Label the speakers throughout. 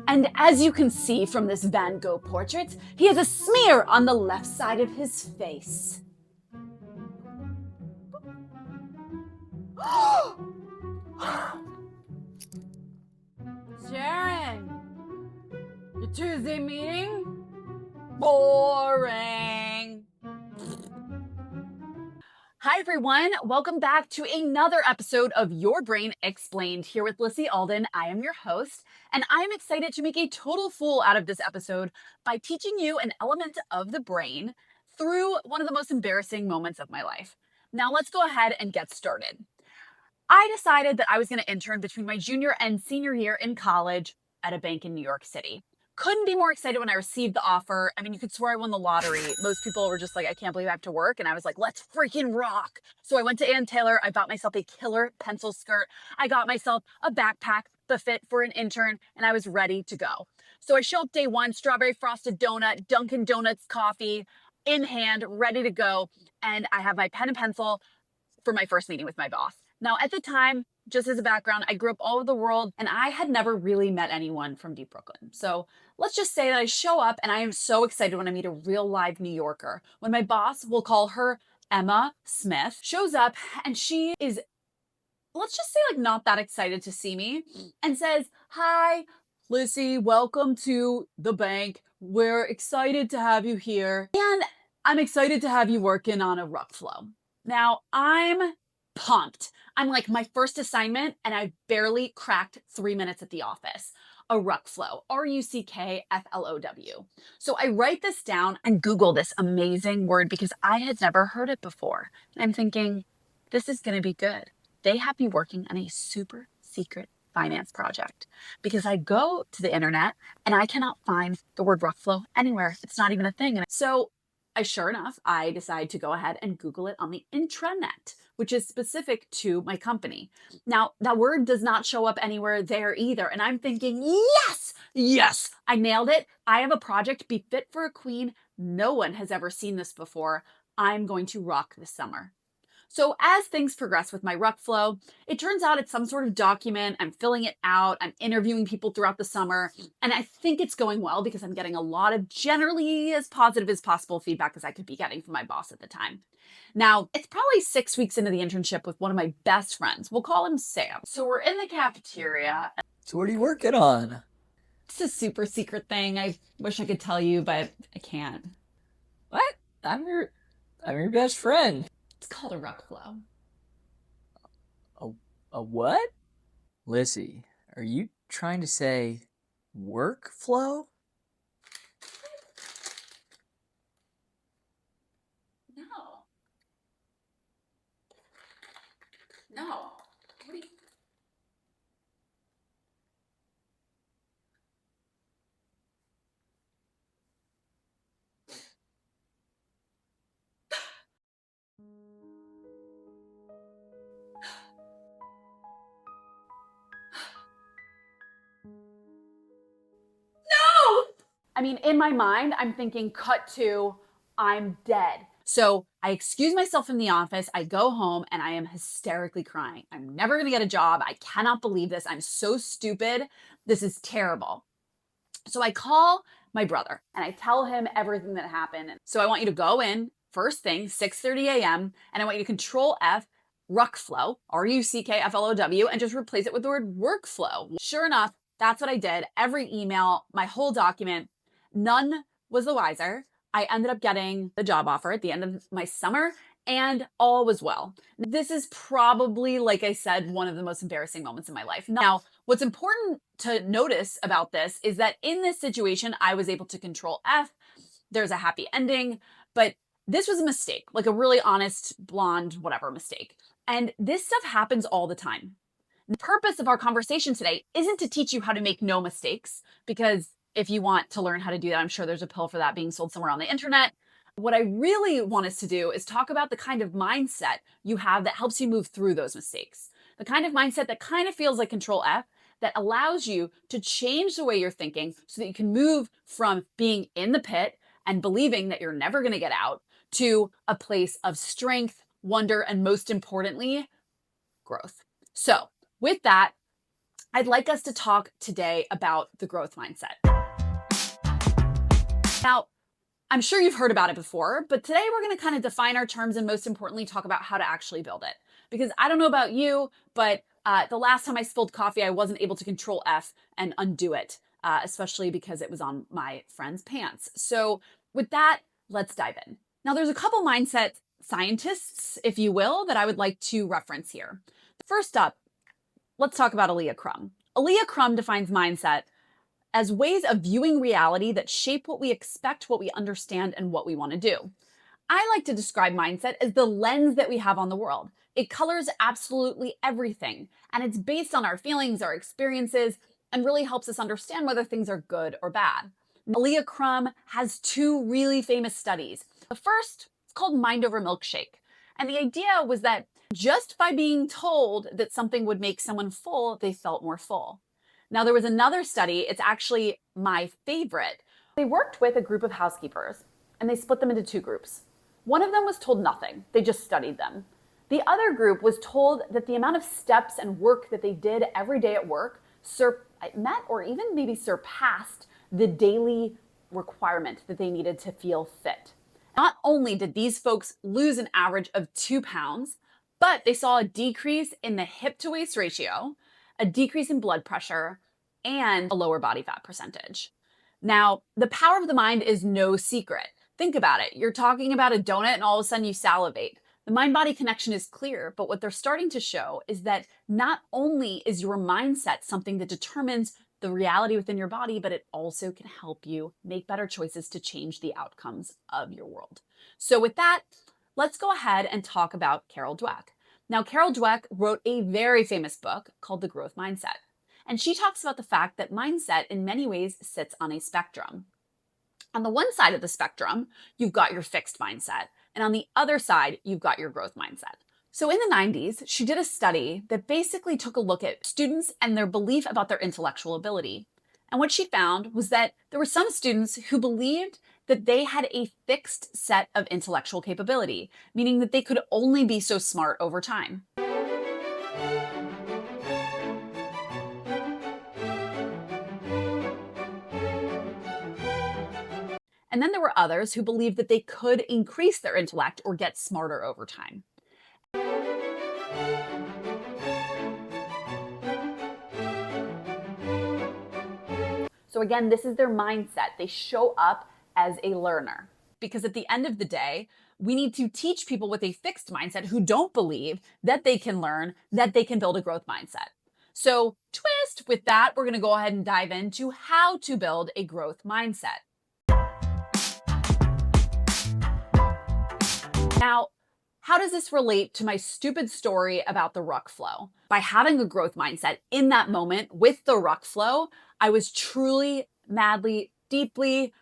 Speaker 1: And as you can see from this Van Gogh portrait, he has a smear on the left side of his face. Sharon, your Tuesday meeting? Boring. Hi, everyone. Welcome back to another episode of Your Brain Explained. Here with Lissy Alden. I am your host, and I'm excited to make a total fool out of this episode by teaching you an element of the brain through one of the most embarrassing moments of my life. Now, let's go ahead and get started. I decided that I was going to intern between my junior and senior year in college at a bank in New York City. Couldn't be more excited when I received the offer. I mean, you could swear I won the lottery. Most people were just like, I can't believe I have to work. And I was like, let's freaking rock. So I went to Ann Taylor. I bought myself a killer pencil skirt. I got myself a backpack, the fit for an intern, and I was ready to go. So I show up day one, strawberry frosted donut, Dunkin' Donuts coffee in hand, ready to go. And I have my pen and pencil for my first meeting with my boss. Now, at the time, just as a background, I grew up all over the world and I had never really met anyone from deep Brooklyn. So let's just say that I show up and I am so excited when I meet a real live New Yorker. When my boss, we'll call her Emma Smith, shows up and she is, let's just say, like, not that excited to see me and says, "Hi, Lissy, welcome to the bank. We're excited to have you here. And I'm excited to have you working on a ruck flow." Now, I'm pumped. I'm like, my first assignment, and I barely cracked 3 minutes at the office. A ruck flow, Ruckflow. So I write this down and Google this amazing word because I had never heard it before. And I'm thinking, this is going to be good. They have me working on a super secret finance project because I go to the internet and I cannot find the word ruck flow anywhere. It's not even a thing. And so sure enough, I decide to go ahead and Google it on the intranet, which is specific to my company. Now, that word does not show up anywhere there either. And I'm thinking, yes, I nailed it. I have a project be fit for a queen. No one has ever seen this before. I'm going to rock this summer. So as things progress with my ruck flow, it turns out it's some sort of document. I'm filling it out. I'm interviewing people throughout the summer. And I think it's going well because I'm getting a lot of generally as positive as possible feedback as I could be getting from my boss at the time. Now, it's probably 6 weeks into the internship with one of my best friends. We'll call him Sam. So we're in the cafeteria.
Speaker 2: So what are you working on?
Speaker 1: It's a super secret thing. I wish I could tell you, but I can't.
Speaker 2: What? I'm your best friend.
Speaker 1: It's called a ruck flow.
Speaker 2: A what? Lissy, are you trying to say workflow?
Speaker 1: No. No. What do you... I mean, in my mind, I'm thinking cut to, I'm dead. So I excuse myself from the office. I go home and I am hysterically crying. I'm never going to get a job. I cannot believe this. I'm so stupid. This is terrible. So I call my brother and I tell him everything that happened. So I want you to go in first thing, 6:30 a.m. and I want you to control F Ruckflow, Ruckflow, and just replace it with the word workflow. Sure enough, that's what I did. Every email, my whole document, none was the wiser. I ended up getting the job offer at the end of my summer and all was well. This is probably, like I said, one of the most embarrassing moments in my life. Now, what's important to notice about this is that in this situation, I was able to control F. There's a happy ending, but this was a mistake, like a really honest, blonde, whatever mistake. And this stuff happens all the time. The purpose of our conversation today isn't to teach you how to make no mistakes, because if you want to learn how to do that, I'm sure there's a pill for that being sold somewhere on the internet. What I really want us to do is talk about the kind of mindset you have that helps you move through those mistakes. The kind of mindset that kind of feels like Control F, that allows you to change the way you're thinking so that you can move from being in the pit and believing that you're never going to get out to a place of strength, wonder, and most importantly, growth. So with that, I'd like us to talk today about the growth mindset. Now, I'm sure you've heard about it before, but today we're going to kind of define our terms and most importantly, talk about how to actually build it. Because I don't know about you, but the last time I spilled coffee, I wasn't able to control F and undo it, especially because it was on my friend's pants. So with that, let's dive in. Now, there's a couple mindset scientists, if you will, that I would like to reference here. First up, let's talk about Alia Crum. Alia Crum defines mindset as ways of viewing reality that shape what we expect, what we understand, and what we want to do. I like to describe mindset as the lens that we have on the world. It colors absolutely everything, and it's based on our feelings, our experiences, and really helps us understand whether things are good or bad. Alia Crum has two really famous studies. The first is called Mind Over Milkshake, and the idea was that just by being told that something would make someone full, they felt more full. Now, there was another study, it's actually my favorite. They worked with a group of housekeepers and they split them into two groups. One of them was told nothing, they just studied them. The other group was told that the amount of steps and work that they did every day at work met or even maybe surpassed the daily requirement that they needed to feel fit. Not only did these folks lose an average of 2 pounds, but they saw a decrease in the hip to waist ratio, a decrease in blood pressure, and a lower body fat percentage. Now, the power of the mind is no secret. Think about it. You're talking about a donut and all of a sudden you salivate. The mind-body connection is clear, but what they're starting to show is that not only is your mindset something that determines the reality within your body, but it also can help you make better choices to change the outcomes of your world. So with that, let's go ahead and talk about Carol Dweck. Now, Carol Dweck wrote a very famous book called The Growth Mindset. And she talks about the fact that mindset in many ways sits on a spectrum. On the one side of the spectrum, you've got your fixed mindset. And on the other side, you've got your growth mindset. So in the 90s, she did a study that basically took a look at students and their belief about their intellectual ability. And what she found was that there were some students who believed that they had a fixed set of intellectual capability, meaning that they could only be so smart over time. And then there were others who believed that they could increase their intellect or get smarter over time. So again, this is their mindset. They show up as a learner. Because at the end of the day, we need to teach people with a fixed mindset who don't believe that they can learn, that they can build a growth mindset. So twist with that, we're going to go ahead and dive into how to build a growth mindset. Now, how does this relate to my stupid story about the ruck flow? By having a growth mindset in that moment with the ruck flow, I was truly, madly, deeply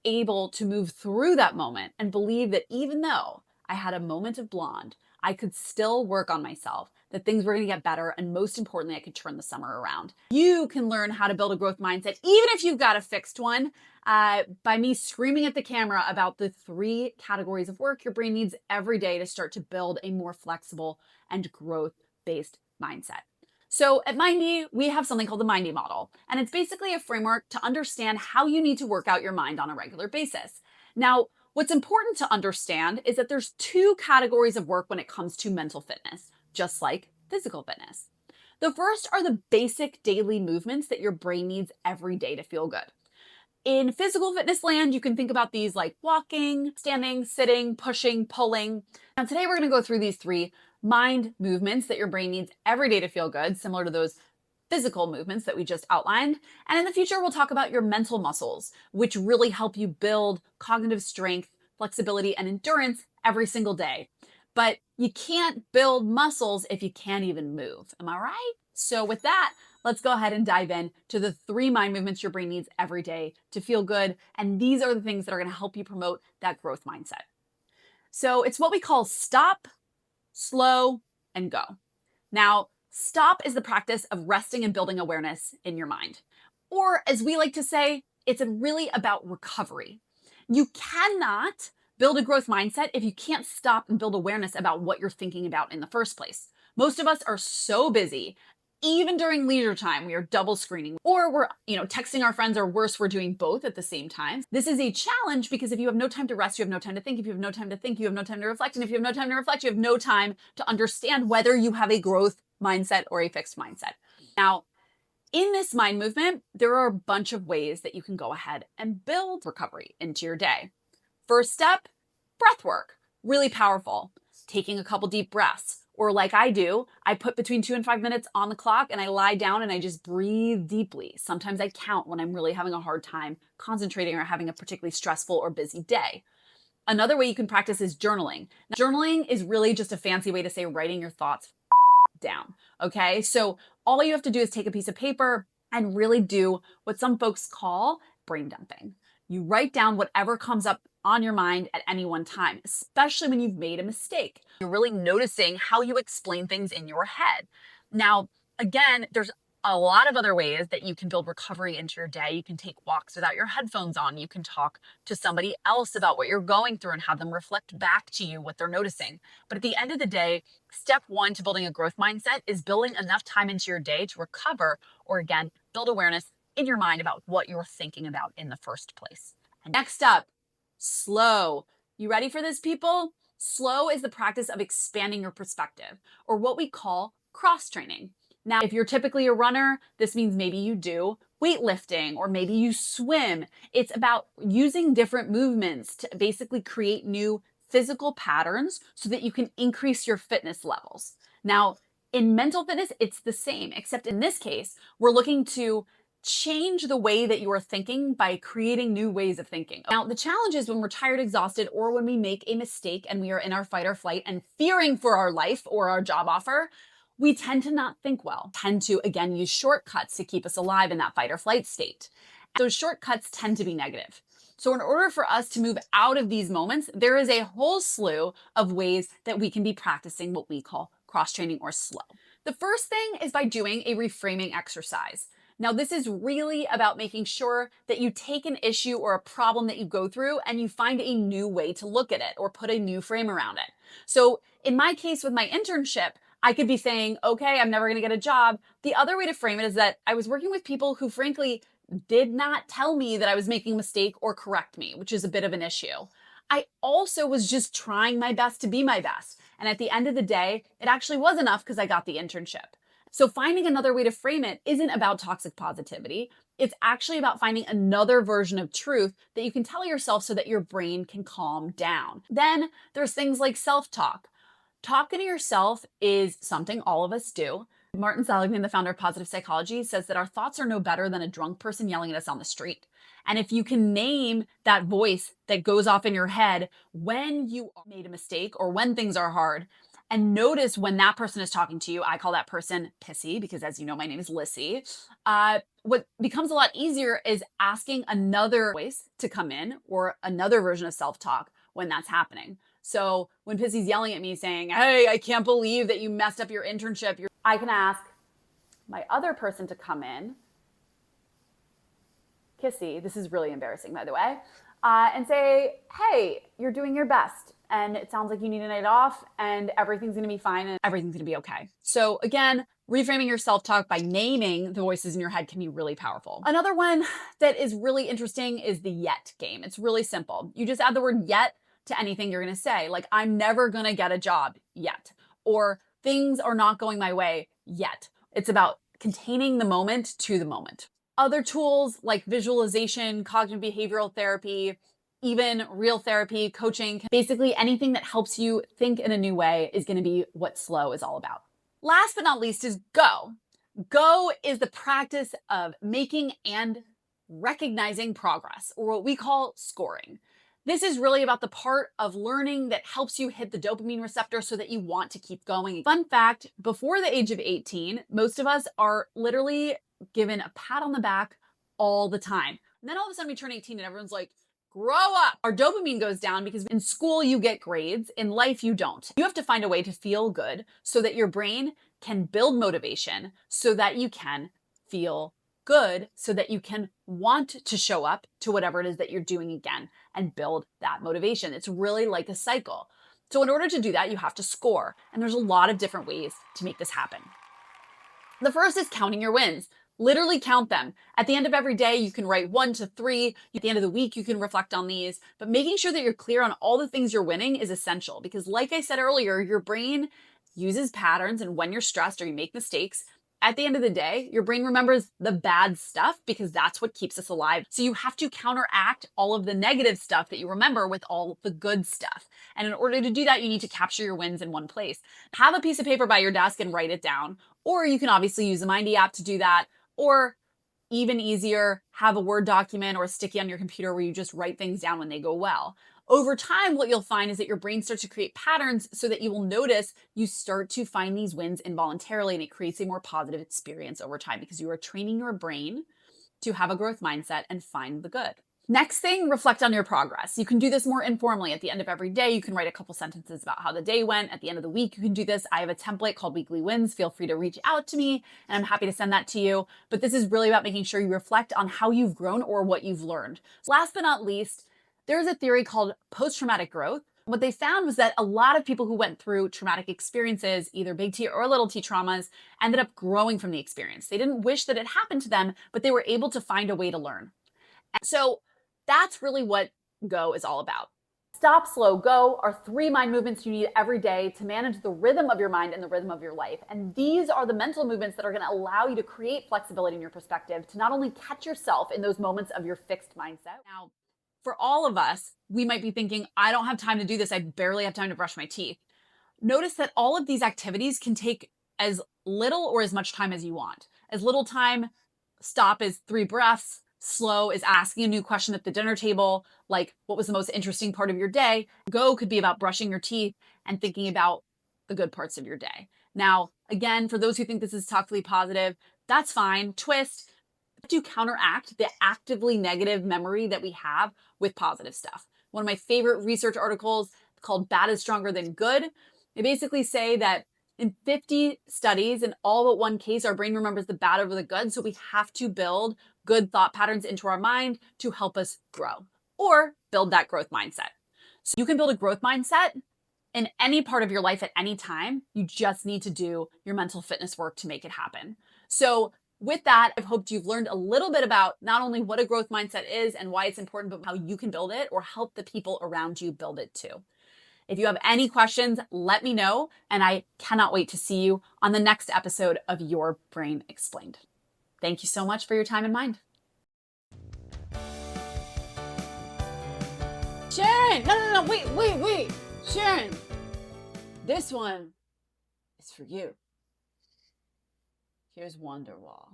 Speaker 1: able to move through that moment and believe that even though I had a moment of blonde, I could still work on myself, that things were going to get better, and most importantly, I could turn the summer around. You can learn how to build a growth mindset, even if you've got a fixed one, by me screaming at the camera about the 3 categories of work your brain needs every day to start to build a more flexible and growth-based mindset. So at Myndy, we have something called the Myndy model, and it's basically a framework to understand how you need to work out your mind on a regular basis. Now, what's important to understand is that there's 2 categories of work when it comes to mental fitness, just like physical fitness. The first are the basic daily movements that your brain needs every day to feel good. In physical fitness land, you can think about these like walking, standing, sitting, pushing, pulling. Now today we're going to go through these 3 mind movements that your brain needs every day to feel good, similar to those physical movements that we just outlined. And in the future, we'll talk about your mental muscles, which really help you build cognitive strength, flexibility, and endurance every single day. But you can't build muscles if you can't even move. Am I right? So with that, let's go ahead and dive in to the 3 mind movements your brain needs every day to feel good. And these are the things that are going to help you promote that growth mindset. So it's what we call stop, slow, and go. Now, stop is the practice of resting and building awareness in your mind. Or as we like to say, it's really about recovery. You cannot build a growth mindset if you can't stop and build awareness about what you're thinking about in the first place. Most of us are so busy Even during leisure time, we are double screening, or we're, texting our friends, or worse, we're doing both at the same time. This is a challenge because if you have no time to rest, you have no time to think. If you have no time to think, you have no time to reflect. And if you have no time to reflect, you have no time to understand whether you have a growth mindset or a fixed mindset. Now, in this mind movement, there are a bunch of ways that you can go ahead and build recovery into your day. First step, breath work. Really powerful. Taking a couple deep breaths. Or like I do, I put between 2 and 5 minutes on the clock and I lie down and I just breathe deeply. Sometimes I count when I'm really having a hard time concentrating or having a particularly stressful or busy day. Another way you can practice is journaling. Now, journaling is really just a fancy way to say writing your thoughts down. Okay. So all you have to do is take a piece of paper and really do what some folks call brain dumping. You write down whatever comes up on your mind at any one time, especially when you've made a mistake. You're really noticing how you explain things in your head. Now, again, there's a lot of other ways that you can build recovery into your day. You can take walks without your headphones on. You can talk to somebody else about what you're going through and have them reflect back to you what they're noticing. But at the end of the day, step one to building a growth mindset is building enough time into your day to recover, or again, build awareness in your mind about what you're thinking about in the first place. And next up, slow. You ready for this, people? Slow is the practice of expanding your perspective, or what we call cross training. Now, if you're typically a runner, this means maybe you do weightlifting or maybe you swim. It's about using different movements to basically create new physical patterns so that you can increase your fitness levels. Now, in mental fitness, it's the same, except in this case, we're looking to change the way that you are thinking by creating new ways of thinking. Now, the challenge is when we're tired, exhausted, or when we make a mistake and we are in our fight or flight and fearing for our life or our job offer, we tend to not think well, tend to, again, use shortcuts to keep us alive in that fight or flight state. Those shortcuts tend to be negative. So in order for us to move out of these moments, there is a whole slew of ways that we can be practicing what we call cross-training or slow. The first thing is by doing a reframing exercise. Now, this is really about making sure that you take an issue or a problem that you go through and you find a new way to look at it or put a new frame around it. So in my case with my internship, I could be saying, okay, I'm never going to get a job. The other way to frame it is that I was working with people who frankly did not tell me that I was making a mistake or correct me, which is a bit of an issue. I also was just trying my best to be my best. And at the end of the day, it actually was enough because I got the internship. So finding another way to frame it isn't about toxic positivity. It's actually about finding another version of truth that you can tell yourself so that your brain can calm down. Then there's things like self-talk. Talking to yourself is something all of us do. Martin Seligman, the founder of positive psychology, says that our thoughts are no better than a drunk person yelling at us on the street. And if you can name that voice that goes off in your head when you made a mistake or when things are hard, and notice when that person is talking to you, I call that person pissy because, as you know, my name is Lissy. What becomes a lot easier is asking another voice to come in or another version of self-talk when that's happening. So when Pissy's yelling at me saying, hey, I can't believe that you messed up your internship, I can ask my other person to come in, Kissy, this is really embarrassing, by the way, and say, hey, you're doing your best. And it sounds like you need a night off and everything's going to be fine and everything's going to be okay. So again, reframing your self-talk by naming the voices in your head can be really powerful. Another one that is really interesting is the yet game. It's really simple. You just add the word yet to anything you're going to say. Like, I'm never going to get a job yet, or things are not going my way yet. It's about containing the moment to the moment. Other tools like visualization, cognitive behavioral therapy, even real therapy, coaching, basically anything that helps you think in a new way is going to be what slow is all about. Last but not least is go. Go is the practice of making and recognizing progress, or what we call scoring. This is really about the part of learning that helps you hit the dopamine receptor so that you want to keep going. Fun fact, before the age of 18, most of us are literally given a pat on the back all the time. And then all of a sudden we turn 18 and everyone's like, grow up. Our dopamine goes down because in school you get grades, in life you don't. You have to find a way to feel good so that your brain can build motivation so that you can feel good, so that you can want to show up to whatever it is that you're doing again and build that motivation. It's really like a cycle. So in order to do that, you have to score. And there's a lot of different ways to make this happen. The first is counting your wins. Literally count them. At the end of every day, you can write 1 to 3. At the end of the week, you can reflect on these. But making sure that you're clear on all the things you're winning is essential because, like I said earlier, your brain uses patterns. And when you're stressed or you make mistakes, at the end of the day, your brain remembers the bad stuff because that's what keeps us alive. So you have to counteract all of the negative stuff that you remember with all the good stuff. And in order to do that, you need to capture your wins in one place. Have a piece of paper by your desk and write it down. Or you can obviously use the Myndy app to do that. Or even easier, have a Word document or a sticky on your computer where you just write things down when they go well. Over time, what you'll find is that your brain starts to create patterns so that you will notice you start to find these wins involuntarily, and it creates a more positive experience over time because you are training your brain to have a growth mindset and find the good. Next thing, reflect on your progress. You can do this more informally. At the end of every day, you can write a couple sentences about how the day went. At the end of the week, you can do this. I have a template called Weekly Wins. Feel free to reach out to me, and I'm happy to send that to you. But this is really about making sure you reflect on how you've grown or what you've learned. Last but not least, there's a theory called post-traumatic growth. What they found was that a lot of people who went through traumatic experiences, either big T or little t traumas, ended up growing from the experience. They didn't wish that it happened to them, but they were able to find a way to learn. So that's really what Go is all about. Stop, slow, go are 3 mind movements you need every day to manage the rhythm of your mind and the rhythm of your life. And these are the mental movements that are going to allow you to create flexibility in your perspective to not only catch yourself in those moments of your fixed mindset. Now, for all of us, we might be thinking, I don't have time to do this. I barely have time to brush my teeth. Notice that all of these activities can take as little or as much time as you want. As little time, stop is 3 breaths. Slow is asking a new question at the dinner table, like what was the most interesting part of your day? Go could be about brushing your teeth and thinking about the good parts of your day. Now, again, for those who think this is toxically positive, that's fine. Twist to counteract the actively negative memory that we have with positive stuff. One of my favorite research articles called Bad is Stronger Than Good. They basically say that in 50 studies, in all but one case, our brain remembers the bad over the good. So we have to build good thought patterns into our mind to help us grow or build that growth mindset. So you can build a growth mindset in any part of your life at any time. You just need to do your mental fitness work to make it happen. So with that, I've hoped you've learned a little bit about not only what a growth mindset is and why it's important, but how you can build it or help the people around you build it too. If you have any questions, let me know, and I cannot wait to see you on the next episode of Your Brain Explained. Thank you so much for your time and mind. Sharon! No, wait. Sharon, this one is for you. Here's Wonderwall.